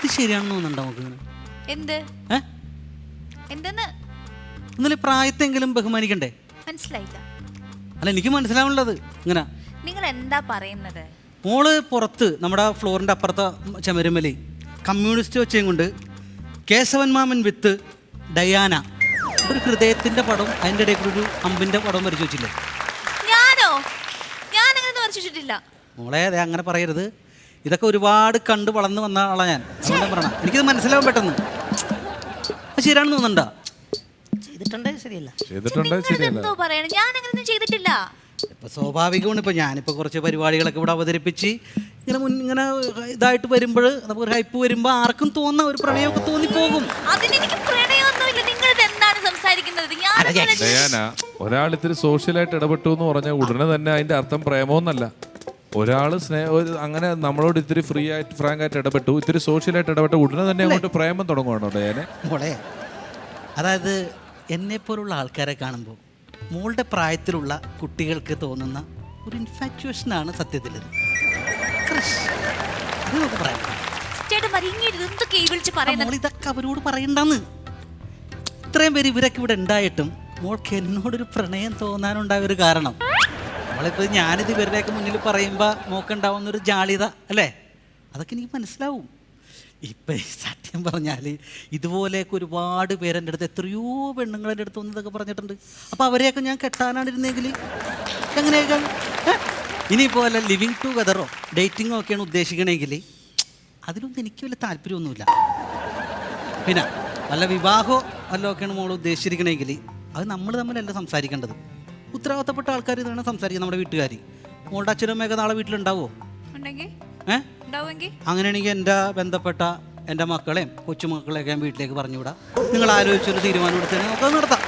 ഇത് ശരിയാണെന്ന് തോന്നുന്നുണ്ടോ നമുക്ക്? എന്ത് എന്തെന്ന് ഇന്നലെ പ്രായത്തെങ്കിലും ബഹുമാനിക്കണ്ടേ? മനസ്സിലായില്ല. അല്ല, എനിക്ക് മനസ്സിലാവുള്ളത് ഇങ്ങനെ. നിങ്ങൾ എന്താ പറയുന്നത്? മോള് പുറത്ത് നമ്മുടെ ഫ്ലോറിൻ്റെ അപ്പുറത്തെ ചമരുമലി കമ്മ്യൂണിസ്റ്റ് വെച്ചേം കൊണ്ട് കേശവൻ മാമൻ വിത്ത് ഡയാന ഒരു ഹൃദയത്തിൻ്റെ പടം, അതിൻ്റെ ഇടയിൽ കൂടി ഒരു അമ്പിൻ്റെ പടം വരച്ചു വെച്ചില്ലേ? ഞാനോ? ഞാൻ അങ്ങനെ വരച്ചിട്ടില്ല മോളെ. അതെ, അങ്ങനെ പറയരുത്. ഇതൊക്കെ ഒരുപാട് കണ്ട് വളർന്ന് വന്ന ആളാണ് ഞാൻ. അങ്ങനെ പറയണം. എനിക്കിത് മനസ്സിലാവും പെട്ടെന്ന്. അത് ശരിയാണെന്ന് തോന്നുന്നുണ്ടോ? ചെയ്തിട്ടുണ്ടേ ശരിയല്ല. എന്തോ പറയണം, ഞാൻ അങ്ങനെയൊന്നും ചെയ്തിട്ടില്ല. ഇപ്പം സ്വാഭാവികമാണ്. ഇപ്പം ഞാനിപ്പോൾ കുറച്ച് പരിപാടികളൊക്കെ ഇവിടെ അവതരിപ്പിച്ച് ഇങ്ങനെ ഇതായിട്ട് വരുമ്പോൾ നമുക്കൊരു ഹൈപ്പ് വരുമ്പോൾ ആർക്കും തോന്നുന്ന ഒരു പ്രണയമൊക്കെ തോന്നിപ്പോകും. അതിനെനിക്ക് പ്രണയമൊന്നുമില്ല. നിങ്ങൾ എന്താണ് സംസാരിക്കുന്നത്? ഒരാൾ ഇത്തിരി സോഷ്യലായിട്ട് ഇടപെട്ടു എന്ന് പറഞ്ഞാൽ ഉടനെ തന്നെ അതിന്റെ അർത്ഥം പ്രേമോന്നല്ല. ഒരാൾ അങ്ങനെ നമ്മളോട് ഇത്തിരി ഫ്രീ ആയിട്ട് ഫ്രാങ്ക് ആയിട്ട് ഇടപെട്ടു, ഇത്തിരി സോഷ്യലായിട്ട് ഇടപെട്ടു, ഉടനെ തന്നെ അങ്ങോട്ട് പ്രേമം തുടങ്ങുവാണോ ഡയാനെ? മോളെ, അതായത് എന്നെപ്പോലുള്ള ആൾക്കാരെ കാണുമ്പോൾ മോളുടെ പ്രായത്തിലുള്ള കുട്ടികൾക്ക് തോന്നുന്ന ഒരു ഇൻഫാക്ച്വേഷനാണ് സത്യത്തിൽ. ഇതൊക്കെ അവരോട് പറയണ്ടെന്ന്. ഇത്രയും പേര് ഇവരൊക്കെ ഇവിടെ ഉണ്ടായിട്ടും മോൾക്ക് എന്നോടൊരു പ്രണയം തോന്നാനുണ്ടായ ഒരു കാരണം, നമ്മളിപ്പോൾ ഞാനിത് ഇവരുടെയൊക്കെ മുന്നിൽ പറയുമ്പോൾ മോക്കുണ്ടാവുന്നൊരു ജാളിത അല്ലേ, അതൊക്കെ എനിക്ക് മനസ്സിലാവും. ഇപ്പം സത്യം പറഞ്ഞാൽ ഇതുപോലെയൊക്കെ ഒരുപാട് പേരെൻ്റെ അടുത്ത്, എത്രയോ പെണ്ണുങ്ങൾ എൻ്റെ അടുത്ത് വന്നതൊക്കെ പറഞ്ഞിട്ടുണ്ട്. അപ്പോൾ അവരെയൊക്കെ ഞാൻ കെട്ടാനാണിരുന്നെങ്കിൽ എങ്ങനെയൊക്കെ ഇനിയിപ്പോൾ വല്ല ലിവിങ് ടുഗദറോ ഡേറ്റിങ്ങോ ഒക്കെയാണ് ഉദ്ദേശിക്കണമെങ്കിൽ അതിലൊന്നും എനിക്ക് വലിയ താല്പര്യമൊന്നുമില്ല. പിന്നെ വല്ല വിവാഹമോ വല്ലതൊക്കെയാണ് മോൾ ഉദ്ദേശിച്ചിരിക്കണമെങ്കിൽ അത് നമ്മൾ തമ്മിലല്ല സംസാരിക്കേണ്ടത്. ഉത്തരവാദിത്തപ്പെട്ട ആൾക്കാർ ഇതാണ് സംസാരിക്കുക, നമ്മുടെ വീട്ടുകാർ. മോളുടെ അച്ഛനും അമ്മയൊക്കെ നാളെ വീട്ടിലുണ്ടാവുമോ? അങ്ങനെയാണെങ്കിൽ എൻ്റെ ബന്ധപ്പെട്ട എൻ്റെ മക്കളെയും കൊച്ചുമക്കളെയൊക്കെ ഞാൻ വീട്ടിലേക്ക് പറഞ്ഞുവിടാം. നിങ്ങൾ ആലോചിച്ചൊരു തീരുമാനം എടുത്തതിന് നമുക്കത് നടത്താം.